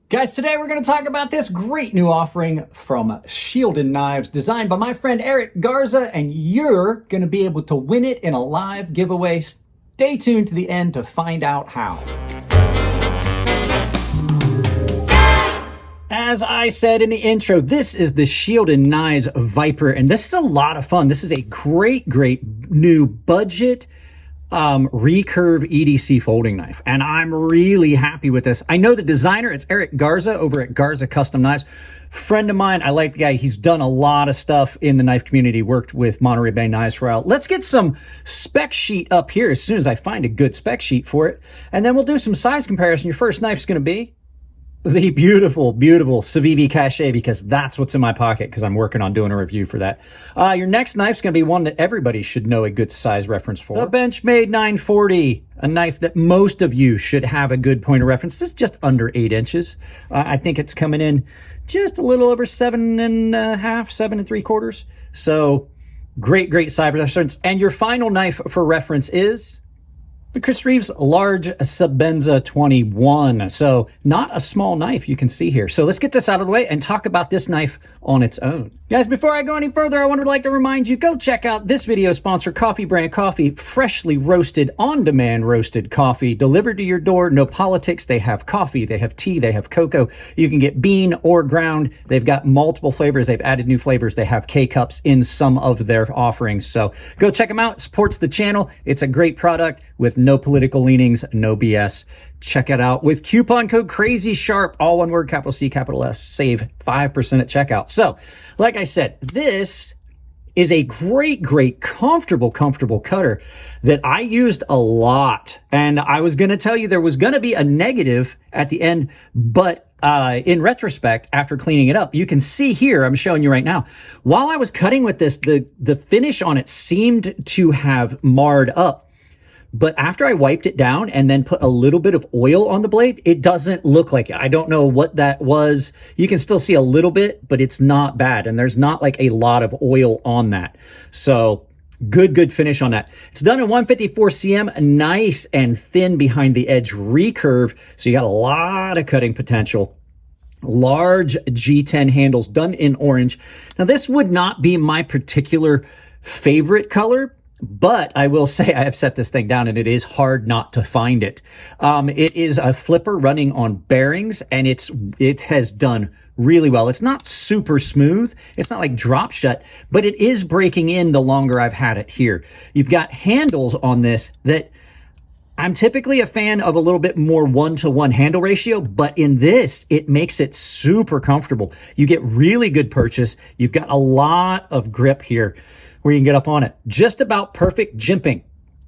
Guys, today we're going to talk about this great new offering from Shielded Knives designed by my friend Eric Garza, and you're going to be able to win it in a live giveaway. Stay tuned to the end to find out how. As I said in the intro, this is the Shielded Knives Viper, and this is a lot of fun. This is a great new budget Recurve EDC folding knife, and I'm really happy with this. I know the designer, it's Eric Garza over at Garza Custom Knives. Friend of mine, I like the guy. He's done a lot of stuff in the knife community, worked with Monterey Bay Knives for a while. Let's get some spec sheet up here as soon as I find a good spec sheet for it, and then we'll do some size comparison. Your first knife's going to be the beautiful Civivi Cache, because that's what's in my pocket, because I'm working on doing a review for that. Your next knife's going to be one that everybody should know a good size reference for. The Benchmade 940, a knife that most of you should have a good point of reference. This is just under 8 inches. I think it's coming in just a little over 7.5, 7.75. So great size reference. And your final knife for reference is the Chris Reeves large Sebenza 21. So not a small knife, you can see here. So let's get this out of the way and talk about this knife on its own. Guys, before I go any further, I would like to remind you, go check out this video sponsor, Coffee Brand Coffee, freshly roasted, on-demand roasted coffee delivered to your door. No politics. They have coffee, they have tea, they have cocoa. You can get bean or ground. They've got multiple flavors. They've added new flavors. They have K-Cups in some of their offerings. So go check them out. It supports the channel. It's a great product with no political leanings, no BS. Check it out with coupon code CrazySharp, all one word, capital C, capital S. Save 5% at checkout. So, like I said, this is a great, comfortable cutter that I used a lot. And I was going to tell you there was going to be a negative at the end, but in retrospect, after cleaning it up, you can see here, I'm showing you right now, while I was cutting with this, the finish on it seemed to have marred up. But after I wiped it down and then put a little bit of oil on the blade, it doesn't look like it. I don't know what that was. You can still see a little bit, but it's not bad. And there's not like a lot of oil on that. So good finish on that. It's done in 154 cm, nice and thin behind the edge recurve. So you got a lot of cutting potential. Large G10 handles done in orange. Now this would not be my particular favorite color, but I will say I have set this thing down and it is hard not to find it. It is a flipper running on bearings, and it has done really well. It's not super smooth. It's not like drop shut, but it is breaking in the longer I've had it here. You've got handles on this that I'm typically a fan of a little bit more 1-to-1 handle ratio, but in this, it makes it super comfortable. You get really good purchase. You've got a lot of grip here where you can get up on it. Just about perfect jimping.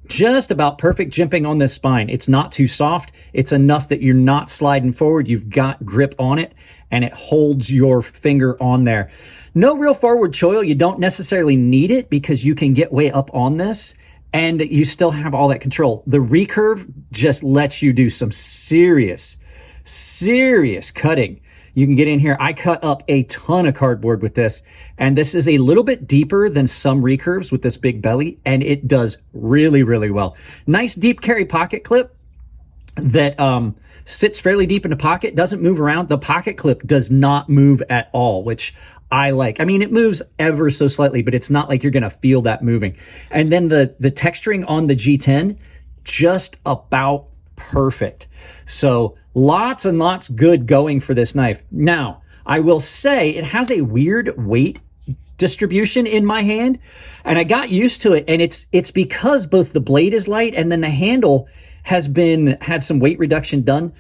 Just about perfect jimping on this spine. It's not too soft. It's enough that you're not sliding forward. You've got grip on it, and it holds your finger on there. No real forward choil. You don't necessarily need it because you can get way up on this, and you still have all that control. The recurve just lets you do some serious cutting. You can get in here. I cut up a ton of cardboard with this, and this is a little bit deeper than some recurves with this big belly, and it does really well. Nice deep carry pocket clip that sits fairly deep in the pocket, doesn't move around. The pocket clip does not move at all, which I like. I mean, it moves ever so slightly, but it's not like you're going to feel that moving. And then the texturing on the G10, just about perfect. So lots and lots good going for this knife. Now, I will say it has a weird weight distribution in my hand, and I got used to it, and it's because both the blade is light and then the handle has had some weight reduction done.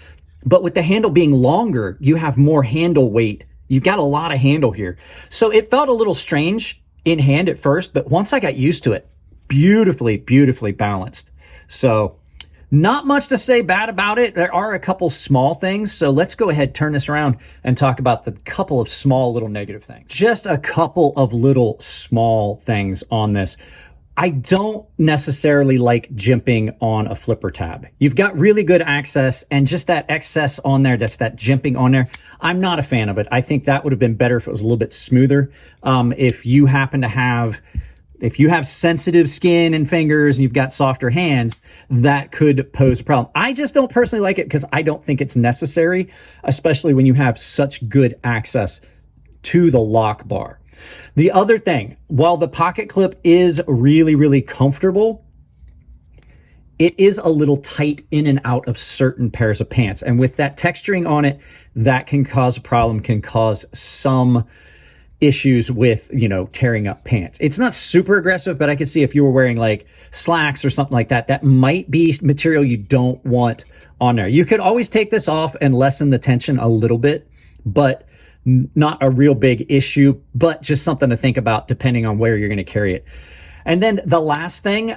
But with the handle being longer, you have more handle weight. You've got a lot of handle here. So it felt a little strange in hand at first, but once I got used to it, beautifully balanced. So not much to say bad about it. There are a couple small things, so let's go ahead, turn this around, and talk about the couple of small little negative things. Just a couple of little small things on this. I don't necessarily like jimping on a flipper tab. You've got really good access, and just that excess on there, that's that jimping on there, I'm not a fan of it. I think that would have been better if it was a little bit smoother. If you happen to have if you have sensitive skin and fingers and you've got softer hands, that could pose a problem. I just don't personally like it because I don't think it's necessary, especially when you have such good access to the lock bar. The other thing, while the pocket clip is really, really comfortable, it is a little tight in and out of certain pairs of pants. And with that texturing on it, that can cause a problem, can cause some issues with, you know, tearing up pants. It's not super aggressive, but I can see if you were wearing like slacks or something like that, that might be material you don't want on there. You could always take this off and lessen the tension a little bit, but not a real big issue, but just something to think about depending on where you're going to carry it. And then the last thing,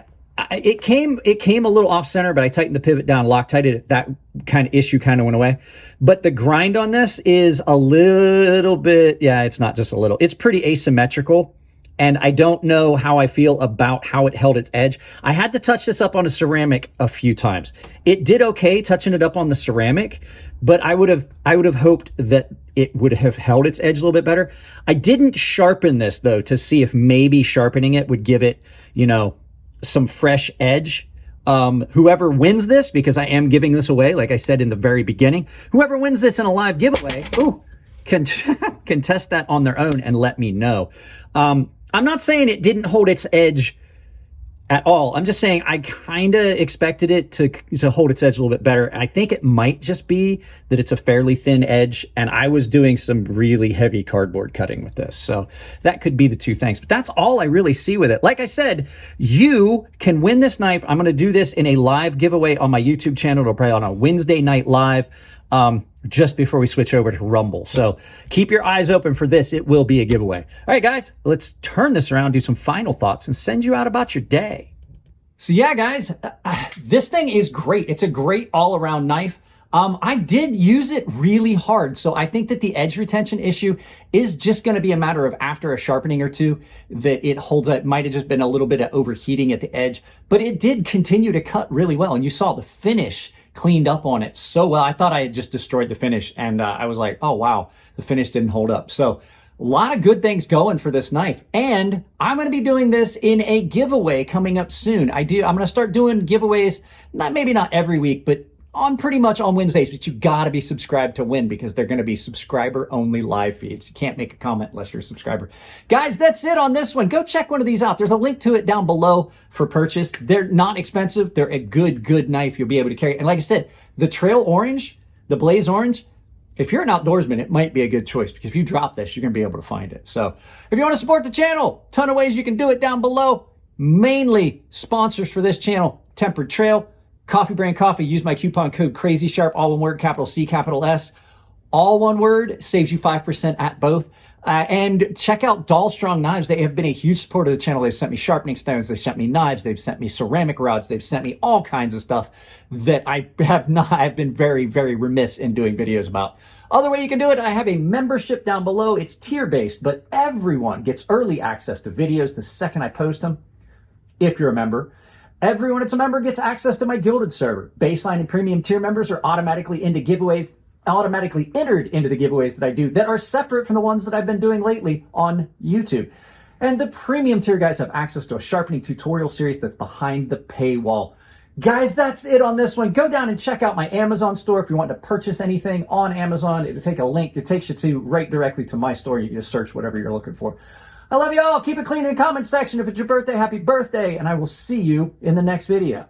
it came a little off center, but I tightened the pivot down, Loctited it. That kind of issue kind of went away. But the grind on this is a little bit, yeah, it's not just a little, it's pretty asymmetrical. And I don't know how I feel about how it held its edge. I had to touch this up on a ceramic a few times. It did okay touching it up on the ceramic, but I would have hoped that it would have held its edge a little bit better. I didn't sharpen this though to see if maybe sharpening it would give it, you know, some fresh edge. Whoever wins this, because I am giving this away, like I said in the very beginning, whoever wins this in a live giveaway, can test that on their own and let me know. I'm not saying it didn't hold its edge at all. I'm just saying I kind of expected it to hold its edge a little bit better. I think it might just be that it's a fairly thin edge, and I was doing some really heavy cardboard cutting with this. So that could be the two things. But that's all I really see with it. Like I said, you can win this knife. I'm going to do this in a live giveaway on my YouTube channel. It'll probably on a Wednesday night live. Just before we switch over to Rumble. So keep your eyes open for this. It will be a giveaway. All right, guys, let's turn this around, do some final thoughts, and send you out about your day. So yeah, guys, this thing is great. It's a great all-around knife. I did use it really hard, so I think that the edge retention issue is just going to be a matter of after a sharpening or two that it holds up. It might have just been a little bit of overheating at the edge, but it did continue to cut really well, and you saw the finish cleaned up on it so well. I thought I had just destroyed the finish, and I was like, oh wow, the finish didn't hold up. So a lot of good things going for this knife, and I'm going to be doing this in a giveaway coming up soon. I'm going to start doing giveaways, maybe not every week, but on pretty much on Wednesdays. But you got to be subscribed to win, because they're going to be subscriber only live feeds. You can't make a comment unless you're a subscriber. Guys, that's it on this one. Go check one of these out. There's a link to it down below for purchase. They're not expensive. They're a good knife you'll be able to carry. And like I said, the Trail Orange, the Blaze Orange, if you're an outdoorsman, it might be a good choice, because if you drop this, you're going to be able to find it. So if you want to support the channel, ton of ways you can do it down below. Mainly sponsors for this channel, Tempered Trail, Coffee Brand Coffee. Use my coupon code CrazySharp, all one word, capital C, capital S, all one word, saves you 5% at both. And check out Dollstrong Knives. They have been a huge supporter of the channel. They've sent me sharpening stones. They sent me knives. They've sent me ceramic rods. They've sent me all kinds of stuff that I've been very, very remiss in doing videos about. Other way you can do it, I have a membership down below. It's tier-based, but everyone gets early access to videos the second I post them, if you're a member. Everyone that's a member gets access to my Gilded server. Baseline and premium tier members are automatically entered into the giveaways that I do that are separate from the ones that I've been doing lately on YouTube. And the premium tier guys have access to a sharpening tutorial series that's behind the paywall. Guys, that's it on this one. Go down and check out my Amazon store if you want to purchase anything on Amazon. It'll take a link. It takes you to right directly to my store. You can just search whatever you're looking for. I love you all. Keep it clean in the comment section. If it's your birthday, happy birthday. And I will see you in the next video.